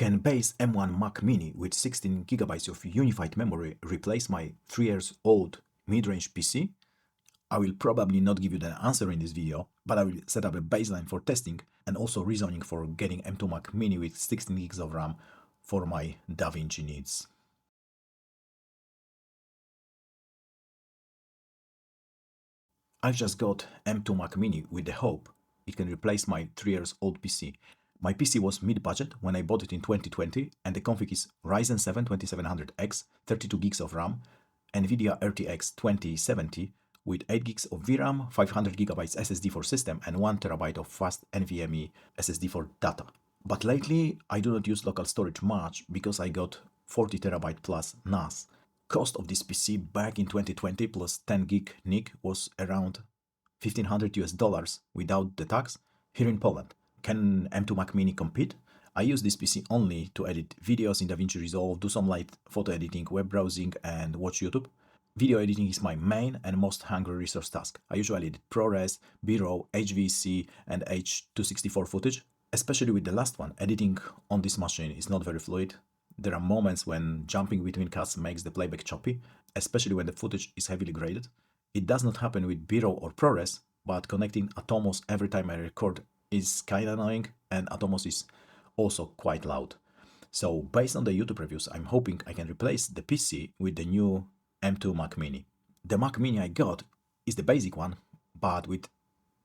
Can base M1 Mac Mini with 16 GB of unified memory replace my 3 years old mid-range PC? I will probably not give you the answer in this video, but I will set up a baseline for testing and also reasoning for getting M2 Mac Mini with 16 GB of RAM for my DaVinci needs. I've just got M2 Mac Mini with the hope it can replace my 3 years old PC. My PC was mid-budget when I bought it in 2020 and the config is Ryzen 7 2700X, 32 GB of RAM, NVIDIA RTX 2070 with 8 GB of VRAM, 500 GB SSD for system and 1 TB of fast NVMe SSD for data. But lately I do not use local storage much because I got 40 TB plus NAS. Cost of this PC back in 2020 plus 10 gig NIC was around $1,500 without the tax here in Poland. Can M2 Mac Mini compete? I use this PC only to edit videos in DaVinci Resolve, do some light photo editing, web browsing and watch YouTube. Video editing is my main and most hungry resource task. I usually edit ProRes, B-roll, HVC and H264 footage. Especially with the last one, editing on this machine is not very fluid. There are moments when jumping between cuts makes the playback choppy, especially when the footage is heavily graded. It does not happen with B-roll or ProRes, but connecting Atomos every time I record is kinda annoying, and Atomos is also quite loud. So based on the YouTube reviews, I'm hoping I can replace the PC with the new M2 Mac Mini. The Mac Mini I got is the basic one, but with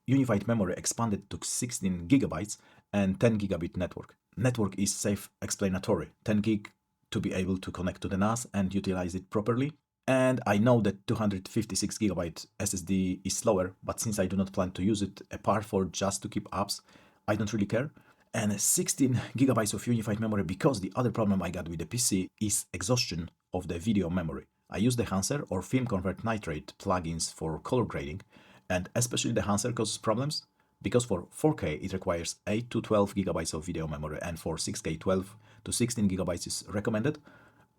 unified memory expanded to 16 GB and 10 gigabit network. Network is self-explanatory, 10 gig to be able to connect to the NAS and utilize it properly. And I know that 256 GB SSD is slower, but since I do not plan to use it apart for just to keep apps, I don't really care. And 16 GB of unified memory because the other problem I got with the PC is exhaustion of the video memory. I use the Hanser or Film Convert Nitrate plugins for color grading, and especially the Hanser causes problems because for 4K it requires 8 to 12 GB of video memory and for 6K 12 to 16 GB is recommended.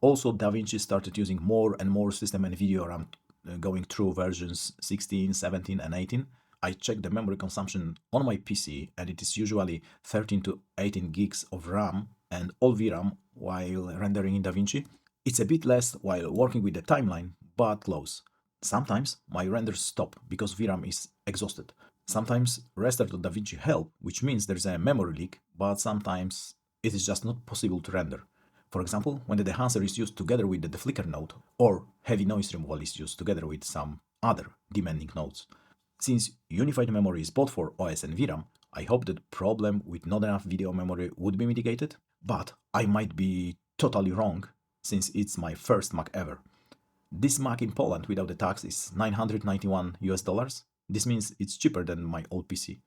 Also, DaVinci started using more and more system and video RAM going through versions 16, 17 and 18. I checked the memory consumption on my PC and it is usually 13 to 18 gigs of RAM and all VRAM while rendering in DaVinci. It's a bit less while working with the timeline, but close. Sometimes my renders stop because VRAM is exhausted. Sometimes restart to DaVinci help, which means there's a memory leak, but sometimes it is just not possible to render. For example, when the dehancer is used together with the deflicker node, or heavy noise removal is used together with some other demanding nodes. Since unified memory is both for OS and VRAM, I hope that the problem with not enough video memory would be mitigated, but I might be totally wrong since it's my first Mac ever. This Mac in Poland without the tax is $991. This means it's cheaper than my old PC.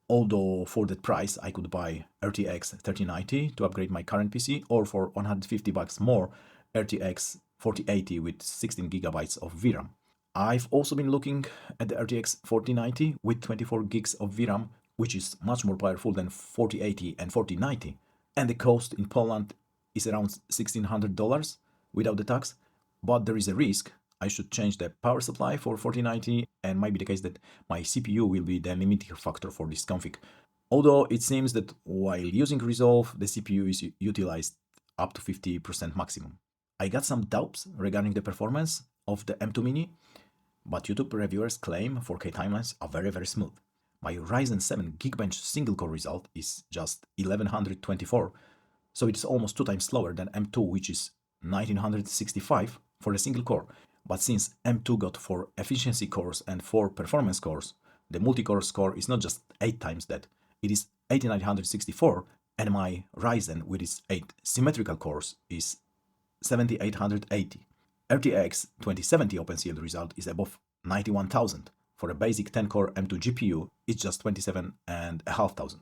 Although for that price I could buy RTX 3090 to upgrade my current PC, or for $150 more RTX 4080 with 16 GB of VRAM. I've also been looking at the RTX 4090 with 24 gigs of VRAM, which is much more powerful than 4080 and 4090, and the cost in Poland is around $1,600 without the tax, but there is a risk I should change the power supply for 4090 and might be the case that my CPU will be the limiting factor for this config. Although it seems that while using Resolve, the CPU is utilized up to 50% maximum. I got some doubts regarding the performance of the M2 Mini, but YouTube reviewers claim 4K timelines are very smooth. My Ryzen 7 Geekbench single core result is just 1124, so it's almost 2 times slower than M2, which is 1965 for the single core. But since M2 got 4 efficiency cores and 4 performance cores, the multi-core score is not just 8 times that, it is 8964, and my Ryzen with its 8 symmetrical cores is 7880. RTX 2070 OpenCL result is above 91,000. For a basic 10-core M2 GPU, it's just 27,500.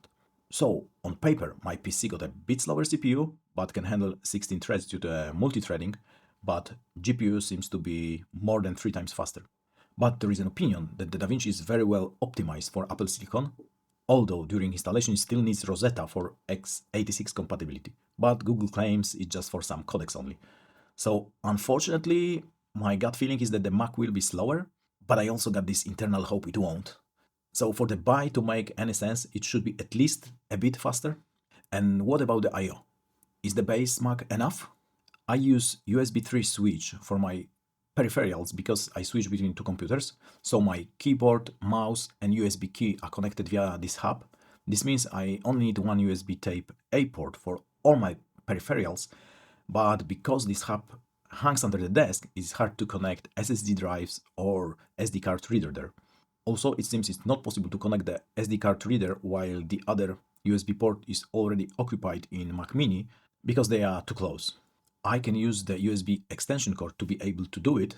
So, on paper, my PC got a bit slower CPU, but can handle 16 threads due to multi-threading, but GPU seems to be more than 3 times faster. But there is an opinion that the DaVinci is very well optimized for Apple Silicon, although during installation it still needs Rosetta for x86 compatibility, but Google claims it's just for some codecs only. So unfortunately, my gut feeling is that the Mac will be slower, but I also got this internal hope it won't. So for the buy to make any sense, it should be at least a bit faster. And what about the I/O? Is the base Mac enough? I use USB 3 switch for my peripherals because I switch between two computers, so my keyboard, mouse and USB key are connected via this hub. This means I only need one USB Type A port for all my peripherals, but because this hub hangs under the desk, it's hard to connect SSD drives or SD card reader there. Also, it seems it's not possible to connect the SD card reader while the other USB port is already occupied in Mac Mini because they are too close. I can use the USB extension cord to be able to do it,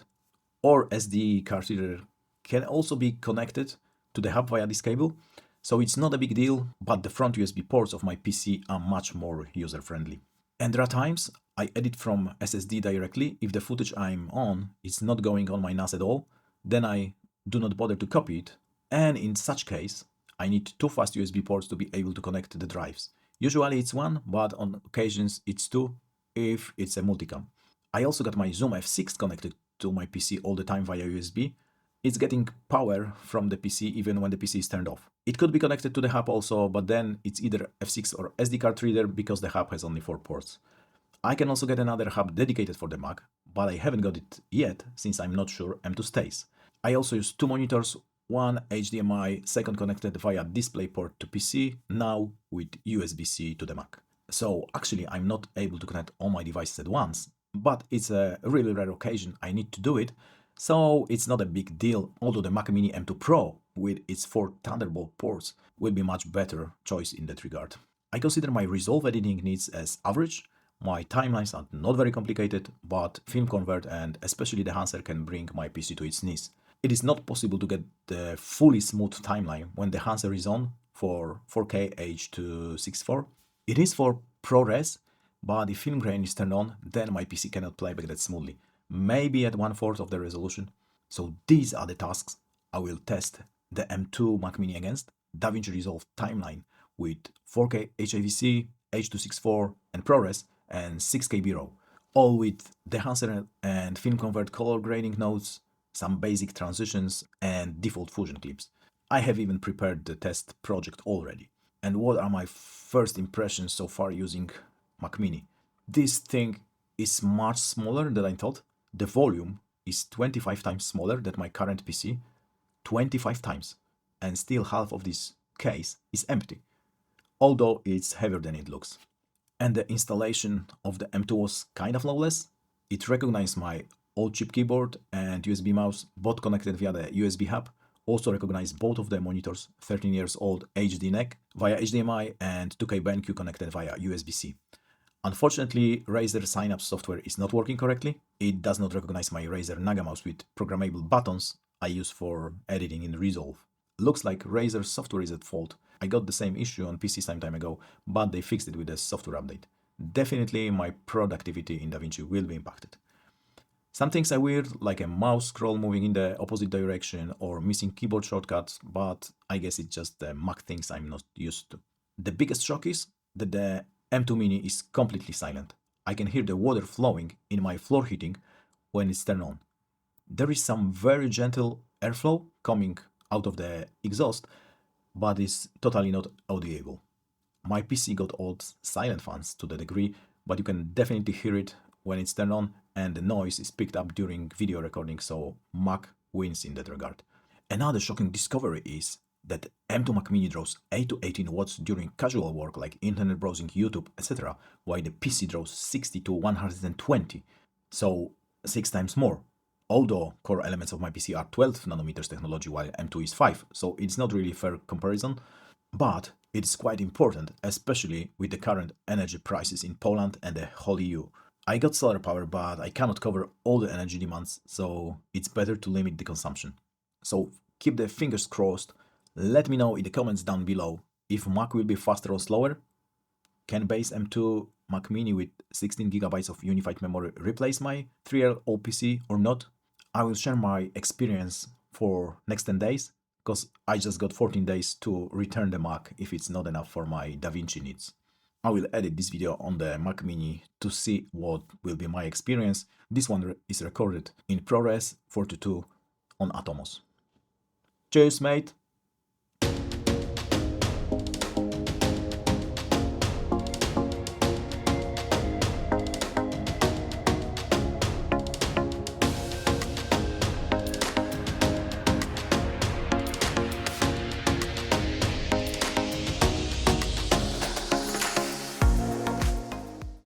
or SD card reader can also be connected to the hub via this cable. So it's not a big deal, but the front USB ports of my PC are much more user-friendly. And there are times I edit from SSD directly. If the footage I'm on is not going on my NAS at all, then I do not bother to copy it. And in such case, I need two fast USB ports to be able to connect the drives. Usually it's one, but on occasions it's two if it's a multicam. I also got my Zoom F6 connected to my PC all the time via USB. It's getting power from the PC even when the PC is turned off. It could be connected to the hub also, but then it's either F6 or SD card reader because the hub has only 4 ports. I can also get another hub dedicated for the Mac, but I haven't got it yet since I'm not sure M2 stays. I also use two monitors, one HDMI, second connected via DisplayPort to PC, now with USB-C to the Mac. So actually I'm not able to connect all my devices at once, but it's a really rare occasion I need to do it, so it's not a big deal, although the Mac Mini M2 Pro with its 4 Thunderbolt ports will be much better choice in that regard. I consider my Resolve editing needs as average. My timelines are not very complicated, but Film Convert and especially the Enhancer can bring my PC to its knees. It is not possible to get the fully smooth timeline when the Enhancer is on for 4K H.264. It is for ProRes, but if film grain is turned on, then my PC cannot play back that smoothly. Maybe at 1/4 of the resolution. So these are the tasks I will test the M2 Mac Mini against. DaVinci Resolve timeline with 4K HAVC, H.264 and ProRes and 6K B-roll. All with the Enhancer and Film Convert color grading nodes, some basic transitions and default Fusion clips. I have even prepared the test project already. And what are my first impressions so far using Mac Mini? This thing is much smaller than I thought. The volume is 25 times smaller than my current PC, 25 times, and still half of this case is empty, although it's heavier than it looks. And the installation of the M2 was kind of flawless. It recognized my old chip keyboard and USB mouse, both connected via the USB hub. Also recognized both of the monitors, 13 years old HD neck via HDMI and 2K BenQ connected via USB-C. Unfortunately, Razer Synapse software is not working correctly. It does not recognize my Razer Naga mouse with programmable buttons I use for editing in Resolve. Looks like Razer software is at fault. I got the same issue on PC some time ago, but they fixed it with a software update. Definitely my productivity in DaVinci will be impacted. Some things are weird, like a mouse scroll moving in the opposite direction or missing keyboard shortcuts, but I guess it's just the Mac things I'm not used to. The biggest shock is that the M2 Mini is completely silent. I can hear the water flowing in my floor heating when it's turned on. There is some very gentle airflow coming out of the exhaust, but it's totally not audible. My PC got old silent fans to the degree, but you can definitely hear it when it's turned on, and the noise is picked up during video recording, so Mac wins in that regard. Another shocking discovery is that M2 Mac Mini draws 8 to 18 watts during casual work like internet browsing, YouTube, etc., while the PC draws 60 to 120, so 6 times more. Although core elements of my PC are 12 nanometers technology while M2 is 5, so it's not really a fair comparison, but it's quite important, especially with the current energy prices in Poland and the whole EU. I got solar power, but I cannot cover all the energy demands, so it's better to limit the consumption. So keep the fingers crossed. Let me know in the comments down below if Mac will be faster or slower. Can base M2 Mac Mini with 16GB of unified memory replace my 3-year-old PC or not? I will share my experience for next 10 days, because I just got 14 days to return the Mac if it's not enough for my DaVinci needs. I will edit this video on the Mac Mini to see what will be my experience. This one is recorded in ProRes 42 on Atomos. Cheers, mate!